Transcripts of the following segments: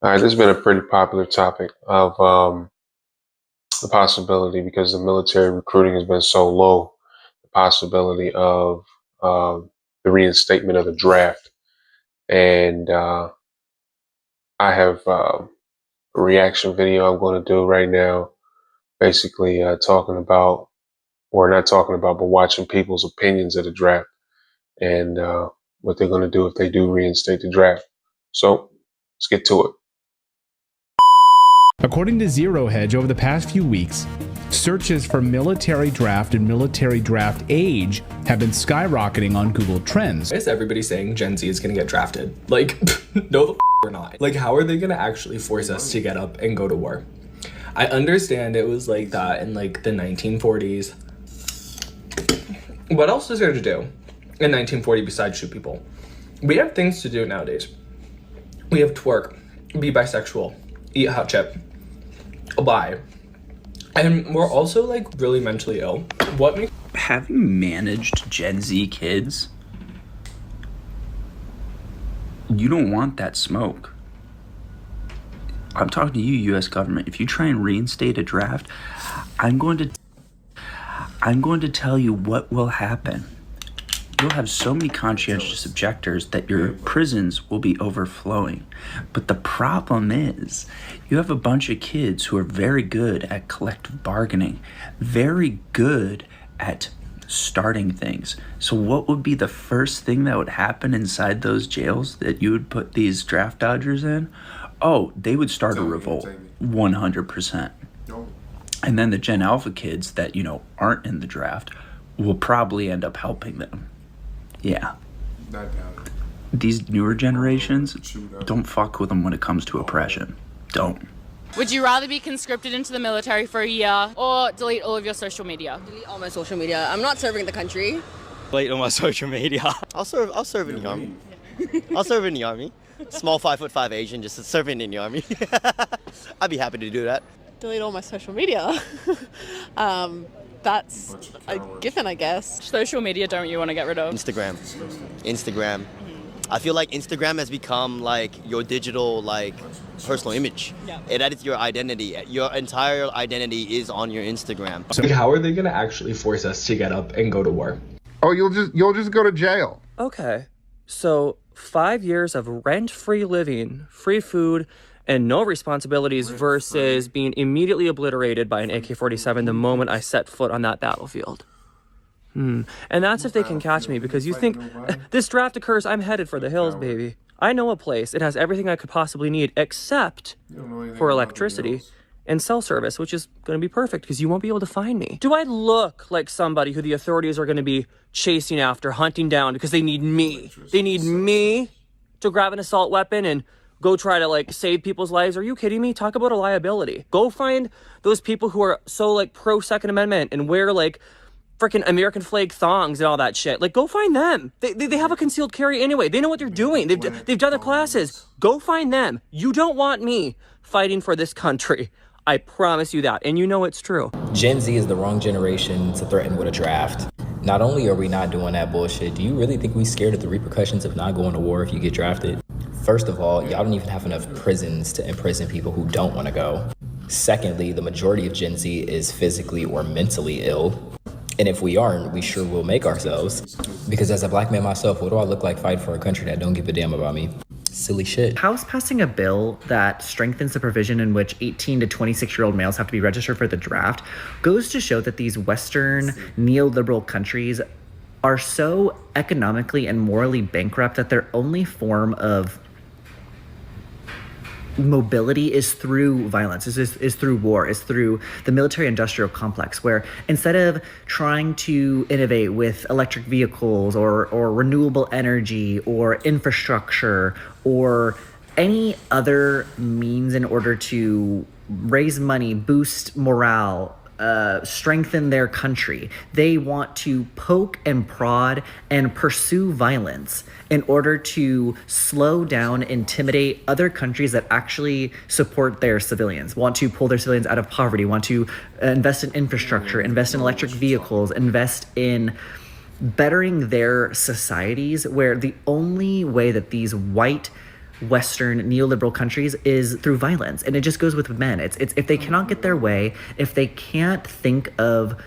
All right, this has been a pretty popular topic of the possibility, because the military recruiting has been so low, the possibility of the reinstatement of the draft. And I have a reaction video I'm going to do right now, basically talking about, or not talking about, but watching people's opinions of the draft and what they're going to do if they do reinstate the draft. So let's get to it. According to Zero Hedge, over the past few weeks, searches for military draft and military draft age have been skyrocketing on Google Trends. Why is everybody saying Gen Z is gonna get drafted? Like, no the we're not. Like, how are they gonna actually force us to get up and go to war? I understand it was like that in like the 1940s. What else is there to do in 1940 besides shoot people? We have things to do nowadays. We have twerk, be bisexual, eat hot chip, lie. And we're also like really mentally ill. What makes having managed Gen Z kids, you don't want that smoke. I'm talking to you, U.S. government. If you try and reinstate a draft, I'm going to tell you what will happen. You'll have so many conscientious objectors that your prisons will be overflowing. But the problem is, you have a bunch of kids who are very good at collective bargaining, very good at starting things. So what would be the first thing that would happen inside those jails that you would put these draft dodgers in? Oh, they would start a revolt, 100%. And then the Gen Alpha kids that, aren't in the draft will probably end up helping them. Yeah. These newer generations, don't fuck with them when it comes to oppression. Don't. Would you rather be conscripted into the military for a year or delete all of your social media? Delete all my social media. I'm not serving the country. Delete all my social media. I'll serve in the army. I'll serve in the army. Small 5'5" Asian, just serving in the army. I'd be happy to do that. Delete all my social media. That's a given, I guess. Social media don't you want to get rid of? Instagram. I feel like Instagram has become like your digital personal image. Yeah. That is your identity. Your entire identity is on your Instagram. like, how are they gonna actually force us to get up and go to war? Oh, you'll just go to jail. Okay, so 5 years of rent-free living, free food, and no responsibilities versus being immediately obliterated by an AK-47 the moment I set foot on that battlefield. And that's if they can catch me, because you think this draft occurs, I'm headed for the hills, baby. I know a place. It has everything I could possibly need except for electricity and cell service, which is going to be perfect because you won't be able to find me. Do I look like somebody who the authorities are going to be chasing after, hunting down because they need me? They need me to grab an assault weapon and go try to save people's lives? Are you kidding me? Talk about a liability. Go find those people who are so pro Second Amendment and wear freaking American flag thongs and all that shit. Go find them. They have a concealed carry anyway. They know what they're doing. They've done the classes. Go find them. You don't want me fighting for this country. I promise you that. And you know it's true. Gen Z is the wrong generation to threaten with a draft. Not only are we not doing that bullshit, do you really think we scared of the repercussions of not going to war if you get drafted? First of all, y'all don't even have enough prisons to imprison people who don't want to go. Secondly, the majority of Gen Z is physically or mentally ill. And if we aren't, we sure will make ourselves. Because as a black man myself, what do I look like fighting for a country that don't give a damn about me? Silly shit. House passing a bill that strengthens the provision in which 18 to 26-year-old males have to be registered for the draft goes to show that these Western neoliberal countries are so economically and morally bankrupt that their only form of mobility is through violence, is through war, is through the military-industrial complex, where instead of trying to innovate with electric vehicles or renewable energy or infrastructure or any other means in order to raise money, boost morale, strengthen their country, they want to poke and prod and pursue violence in order to slow down, intimidate other countries that actually support their civilians, want to pull their civilians out of poverty, want to invest in infrastructure, invest in electric vehicles, invest in bettering their societies, where the only way that these white Western neoliberal countries is through violence, and it just goes with men. It's if they cannot get their way, if they can't think of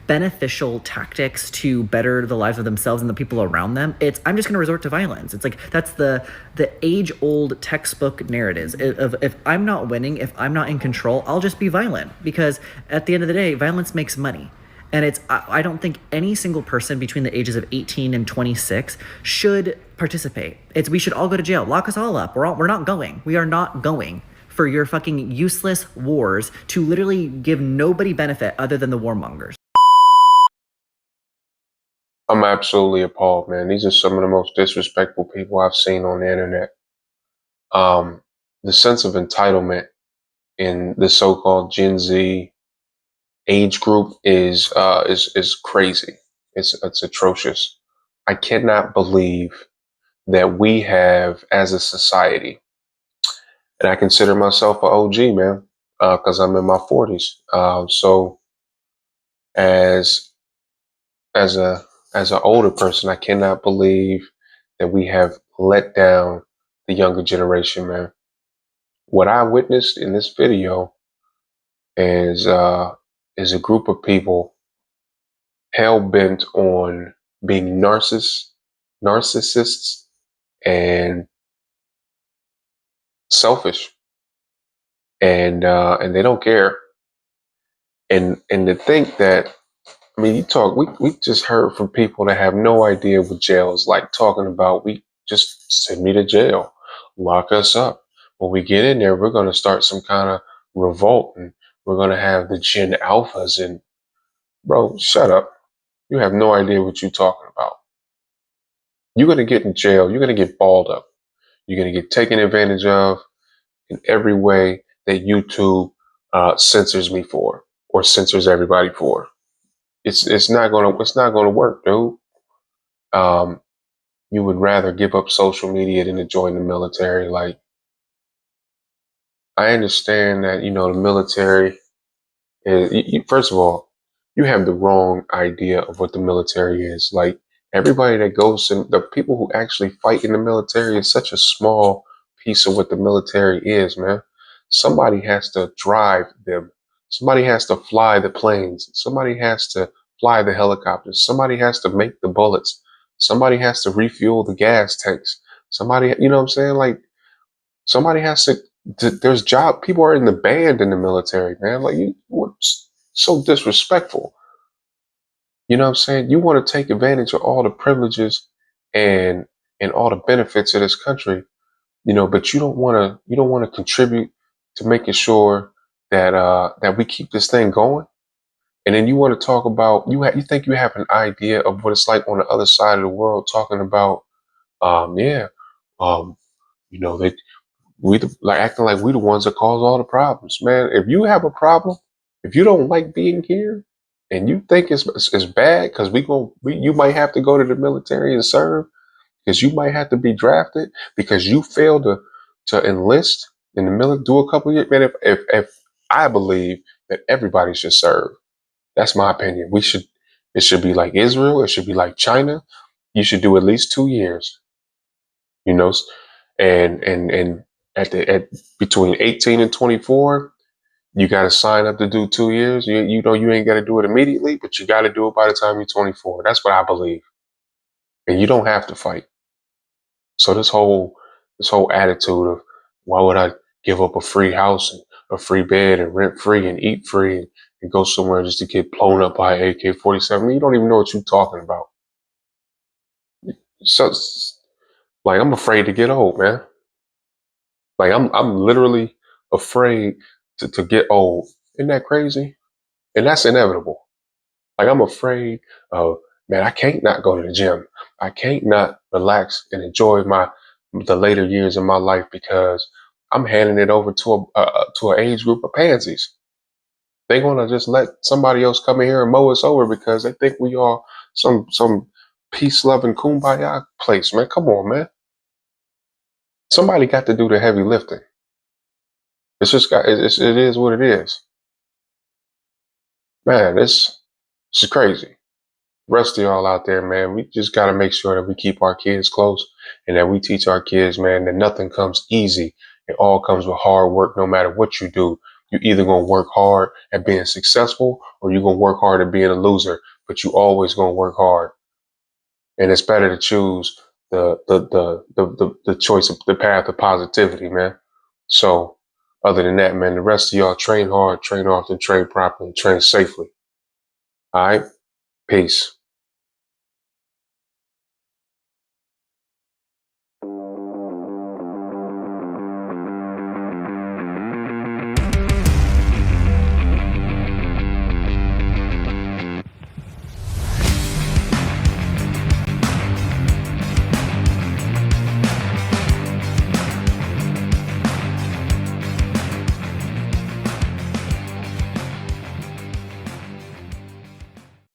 beneficial tactics to better the lives of themselves and the people around them, it's I'm just going to resort to violence. It's like that's the age-old textbook narratives of if I'm not winning, if I'm not in control, I'll just be violent, because at the end of the day, violence makes money. And I don't think any single person between the ages of 18 and 26 should participate. We should all go to jail. Lock us all up. We're not going. We are not going for your fucking useless wars to literally give nobody benefit other than the warmongers. I'm absolutely appalled, man. These are some of the most disrespectful people I've seen on the internet. The sense of entitlement in the so-called Gen Z age group is crazy. It's atrocious. I cannot believe that we have, as a society, and I consider myself an OG, man, because I'm in my 40s. So as a as an older person, I cannot believe that we have let down the younger generation, man. What I witnessed in this video is a group of people hell bent on being narcissists and selfish, and they don't care. And to think that, I mean, we just heard from people that have no idea what jail is like, talking about, we just send me to jail, lock us up. When we get in there, we're going to start some kind of revolt, and we're going to have the Gen Alphas. And bro, shut up. You have no idea what you're talking about. You're going to get in jail. You're going to get balled up. You're going to get taken advantage of in every way that YouTube censors me for, or censors everybody for. It's not gonna work, dude. You would rather give up social media than to join the military. Like, I understand that, the military is, first of all, you have the wrong idea of what the military is. Like, everybody that goes in, the people who actually fight in the military is such a small piece of what the military is, man. Somebody has to drive them. Somebody has to fly the planes. Somebody has to fly the helicopters. Somebody has to make the bullets. Somebody has to refuel the gas tanks. Somebody, you know what I'm saying? Like, somebody has there's people are in the band in the military, man. Like, what's so disrespectful? You know what I'm saying? You want to take advantage of all the privileges and all the benefits of this country, but you don't want to contribute to making sure that that we keep this thing going. And then you want to talk about, you think you have an idea of what it's like on the other side of the world, talking about yeah, um they like acting like we the ones that cause all the problems. Man, if you have a problem, if you don't like being here and you think it's bad because you might have to go to the military and serve, because you might have to be drafted, because you failed to enlist in the military, do a couple of years. Man, if I believe that everybody should serve. That's my opinion. It should be like Israel. It should be like China. You should do at least 2 years, you know, and at between 18 and 24, you got to sign up to do 2 years. You ain't got to do it immediately, but you got to do it by the time you're 24. That's what I believe. And you don't have to fight. So this whole attitude of, why would I give up a free house and a free bed and rent free and eat free and go somewhere just to get blown up by AK-47? You don't even know what you're talking about. So, like, I'm afraid to get old, man. Like, I'm literally afraid to get old. Isn't that crazy? And that's inevitable. Like, I'm afraid of, man, I can't not go to the gym. I can't not relax and enjoy the later years of my life, because I'm handing it over to an age group of pansies. They're gonna just let somebody else come in here and mow us over because they think we are some peace loving kumbaya place, man. Come on, man. Somebody got to do the heavy lifting. It is what it is. Man, this is crazy. Rest of y'all out there, man, we just got to make sure that we keep our kids close and that we teach our kids, man, that nothing comes easy. It all comes with hard work. No matter what you do, you either going to work hard at being successful or you're going to work hard at being a loser, but you always going to work hard. And it's better to choose the choice of the path of positivity, man. So other than that, man, the rest of y'all train hard, train often, train properly, train safely. All right. Peace.